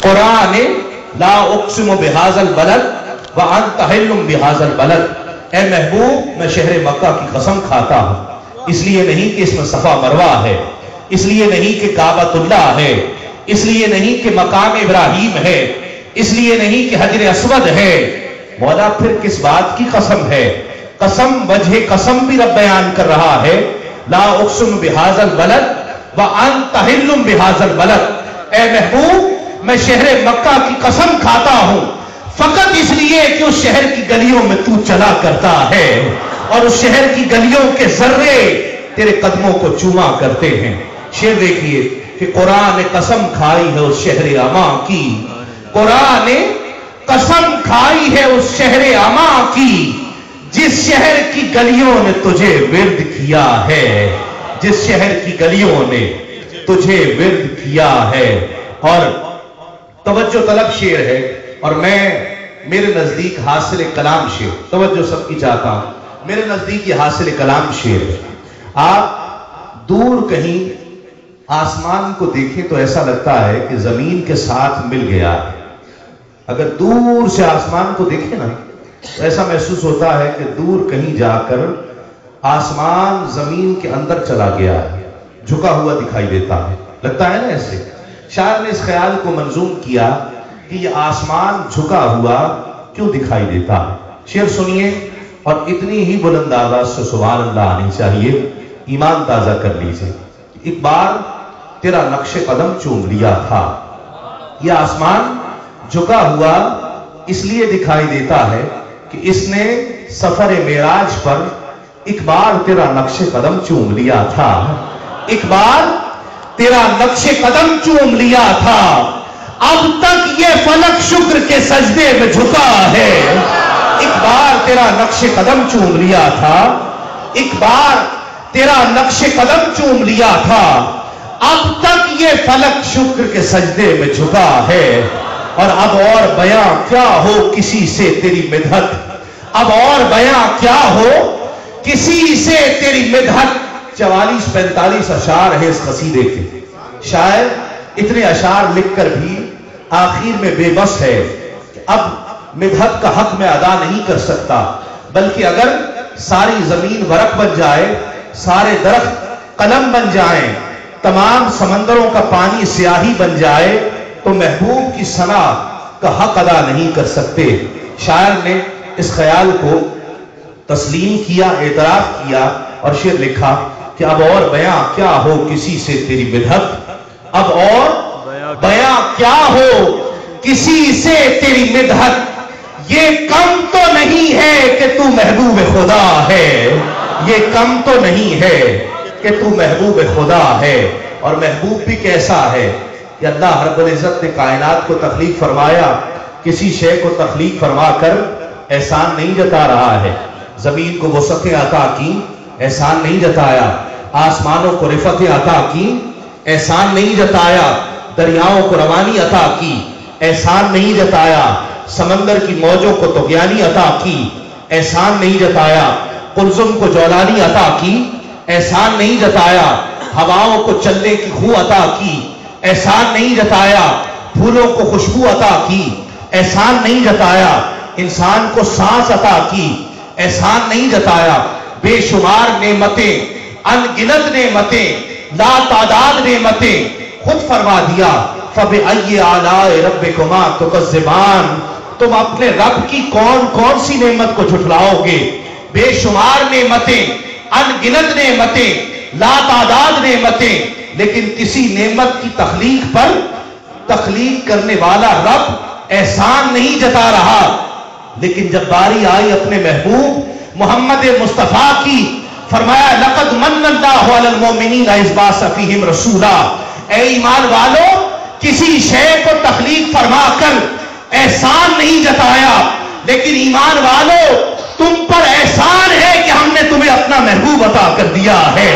قرآن لا اقسم بہذا البلد وانت حل بہذا البلد، اے محبوب میں شہر مکہ کی قسم کھاتا ہوں، اس لیے نہیں کہ اس میں صفا مروہ ہے، اس لیے نہیں کہ کعبۃ اللہ ہے، اس لیے نہیں کہ مقام ابراہیم ہے، اس لیے نہیں کہ حجر اسود ہے۔ مولا پھر کس بات کی قسم ہے؟ قسم وجہ قسم بھی رب بیان کر رہا ہے، لا اقسم بہذا البلد وانت حل بہذا البلد، اے محبوب میں شہر مکہ کی قسم کھاتا ہوں فقط اس لیے کہ اس شہر کی گلیوں میں تو چلا کرتا ہے اور اس شہر کی گلیوں کے ذرے تیرے قدموں کو چوما کرتے ہیں۔ شعر دیکھیے کہ قرآن نے قسم کھائی ہے اس شہر اما کی، قرآن نے قسم کھائی ہے اس شہر اما کی، جس شہر کی گلیوں نے تجھے ورد کیا ہے، جس شہر کی گلیوں نے تجھے ورد کیا ہے۔ اور توجہ طلب شعر ہے، اور میں میرے نزدیک حاصل کلام شعر، توجہ سب کی چاہتا ہوں، میرے نزدیک یہ حاصل کلام شعر ہے۔ آپ دور کہیں آسمان کو دیکھیں تو ایسا لگتا ہے کہ زمین کے ساتھ مل گیا ہے۔ اگر دور سے آسمان کو دیکھیں نا تو ایسا محسوس ہوتا ہے کہ دور کہیں جا کر آسمان زمین کے اندر چلا گیا ہے، جھکا ہوا دکھائی دیتا ہے، لگتا ہے نا ایسے۔ شاعر نے اس خیال کو منظوم کیا کہ یہ آسمان جھکا ہوا کیوں دکھائی دیتا ہے۔ شعر سنیے اور اتنی ہی بلند آواز سے سبحان اللہ آنی چاہیے، ایمان تازہ کر لیجیے۔ ایک بار تیرا نقش قدم چوم لیا تھا، یہ آسمان جھکا ہوا اس لیے دکھائی دیتا ہے کہ اس نے سفر معراج پر ایک بار تیرا نقش قدم چوم لیا تھا، ایک بار تیرا نقش قدم چوم لیا تھا، اب تک یہ فلک شکر کے سجدے میں جھکا ہے۔ ایک بار تیرا نقش قدم چوم لیا تھا، ایک بار تیرا نقش قدم چوم لیا تھا، اب تک یہ فلک شکر کے سجدے میں جھکا ہے۔ اور اب اور بیاں کیا ہو کسی سے تیری مدحت، اب اور بیاں کیا ہو کسی سے تیری مدحت۔ 44-45 اشعار ہے اس قصیدے کے، شاعر اتنے اشعار لکھ کر بھی آخر میں بے بس ہے کہ اب مدحت کا حق میں ادا نہیں کر سکتا، بلکہ اگر ساری زمین ورق بن جائے، سارے درخت قلم بن جائیں، تمام سمندروں کا پانی سیاہی بن جائے تو محبوب کی ثنا کا حق ادا نہیں کر سکتے۔ شاعر نے اس خیال کو تسلیم کیا، اعتراف کیا اور شعر لکھا کہ اب اور بیاں کیا ہو کسی سے تیری مدحت، اب اور بیاں کیا ہو کسی سے تیری مدحت، یہ کم تو نہیں ہے کہ تو محبوب خدا ہے، یہ کم تو نہیں ہے کہ تو محبوب خدا ہے۔ اور محبوب بھی کیسا ہے کہ اللہ رب العزت نے کائنات کو تخلیق فرمایا، کسی شے کو تخلیق فرما کر احسان نہیں جتا رہا ہے، زمین کو وسعتیں عطا کی احسان نہیں جتایا، آسمانوں کو رفعتیں عطا کی احسان نہیں جتایا، دریاؤں کو روانی عطا کی احسان نہیں جتایا، سمندر کی موجوں کو طغیانی عطا کی احسان نہیں جتایا، قلزم کو جولانی عطا کی احسان نہیں جتایا، ہواؤں کو چلنے کی خو عطا کی احسان نہیں جتایا، پھولوں کو خوشبو عطا کی احسان نہیں جتایا، انسان کو سانس عطا کی احسان نہیں جتایا۔ بے شمار نعمتیں، ان گنت نعمتیں، لا تعداد نعمتیں، خود فرما دیا فَبِأَيِّ آلَاءِ رَبِّكُمَا تُكَذِّبَانِ، تم اپنے رب کی کون کون سی نعمت کو جھٹلاؤ گے؟ بے شمار نعمتیں، ان گنت نعمتیں، لا تعداد نعمتیں، لیکن کسی نعمت کی تخلیق پر تخلیق کرنے والا رب احسان نہیں جتا رہا۔ لیکن جب باری آئی اپنے محبوب محمد مصطفیٰ کی، فرمایا لَقَدْ مَنَّ اللَّهُ عَلَى الْمُؤْمِنِينَ إِذْ بَعَثَ فِيهِمْ رَسُولًا، اے ایمان والو کسی شے کو تخلیق فرما کر احسان نہیں جتایا، لیکن ایمان والو تم پر احسان ہے کہ ہم نے تمہیں اپنا محبوب عطا کر دیا ہے۔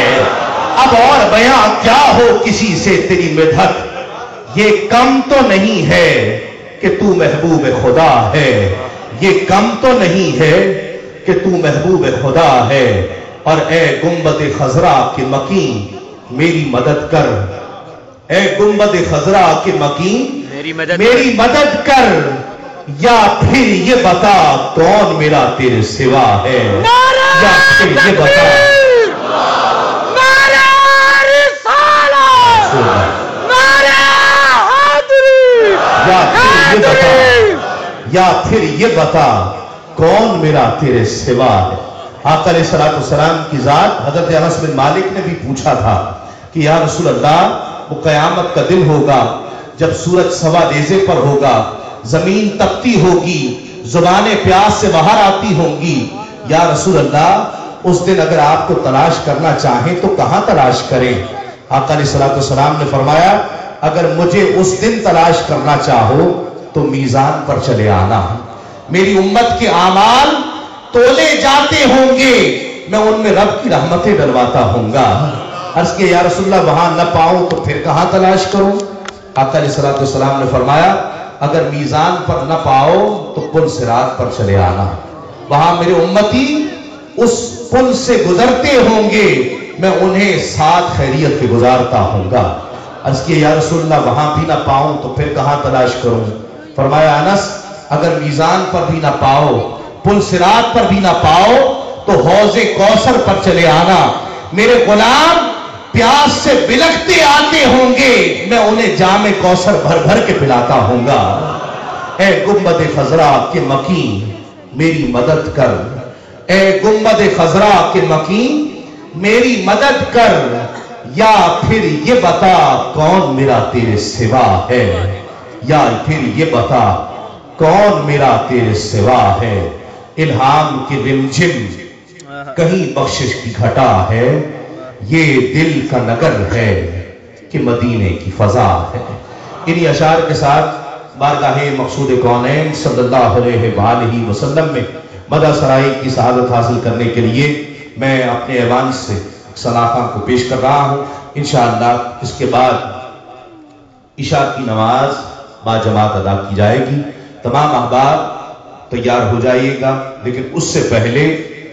اب اور بیاں کیا ہو کسی سے تیری مدحت، یہ کم تو نہیں ہے کہ تو محبوب خدا ہے، یہ کم تو نہیں ہے کہ تو محبوب خدا ہے۔ اور اے گنبد خضرا کے مکین میری مدد کر، اے گنبد خضرا کے مکین میری مدد کر یا پھر یہ بتا کون میرا تیرے سوا ہے، یا پھر یہ بتا یا پھر یہ بتا کون میرا تیرے سوا ہے۔ آقا علیہ السلام کی ذات حضرت انس بن مالک نے بھی پوچھا تھا کہ یا رسول اللہ، وہ قیامت کا دن ہوگا جب سورج سوا نیزے پر ہوگا، زمین تپتی ہوگی، زبانیں پیاس سے باہر آتی ہوں گی، یا رسول اللہ اس دن اگر آپ کو تلاش کرنا چاہیں تو کہاں تلاش کریں؟ آقا علیہ السلام نے فرمایا اگر مجھے اس دن تلاش کرنا چاہو تو میزان پر چلے آنا، میری امت کے اعمال تولے جاتے ہوں گے، میں ان میں رب کی رحمتیں ڈلواتا ہوں گا۔ عرض کہ یا رسول اللہ وہاں نہ پاؤں تو پھر کہاں تلاش کروں؟ آقا علیہ السلام نے فرمایا اگر میزان پر نہ پاؤ تو پل صراط پر چلے آنا، وہاں میرے امتی اس پل سے گزرتے ہوں گے، میں انہیں ساتھ خیریت کے گزارتا ہوں گا۔ عرض کہ یا رسول اللہ وہاں بھی نہ پاؤں تو پھر کہاں تلاش کروں؟ فرمایا انس اگر میزان پر بھی نہ پاؤ، پل صراط پر بھی نہ پاؤ تو حوض کوثر پر چلے آنا، میرے غلام پیاس سے بلکتے آتے ہوں گے، میں انہیں جام کوثر بھر بھر کے پلاتا ہوں گا۔ اے گنبد خضرا کے مکین میری مدد کر، اے گنبد خضرا کے مکین میری مدد کر، یا پھر یہ بتا کون میرا تیرے سوا ہے، یا پھر یہ بتا کون میرا تیرے سوا ہے۔ الہام کی رمجھم کہیں بخشش کی گھٹا ہے، یہ دل کا نگر ہے کہ مدینے کی فضا ہے۔ انہی اشعار کے ساتھ بارگاہ مقصود کونین صلی اللہ علیہ وآلہ وسلم میں مدح سرائی کی سعادت حاصل کرنے کے لیے میں اپنے ایوان سے سلاخاں کو پیش کر رہا ہوں۔ انشاءاللہ اس کے بعد عشاء کی نماز با جماعت ادا کی جائے گی۔ تمام احباب تیار ہو جائیے گا، لیکن اس سے پہلے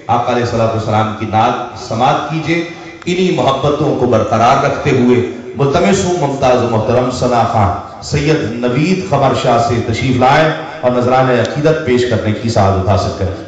آقا علیہ السلام کی نعت سماعت کیجئے۔ انہی محبتوں کو برقرار رکھتے ہوئے ملتمس ہوں ممتاز و محترم ثنا خان سید نوید قمر شاہ سے تشریف لائیں اور نذرانہ عقیدت پیش کرنے کی سعادت حاصل کریں۔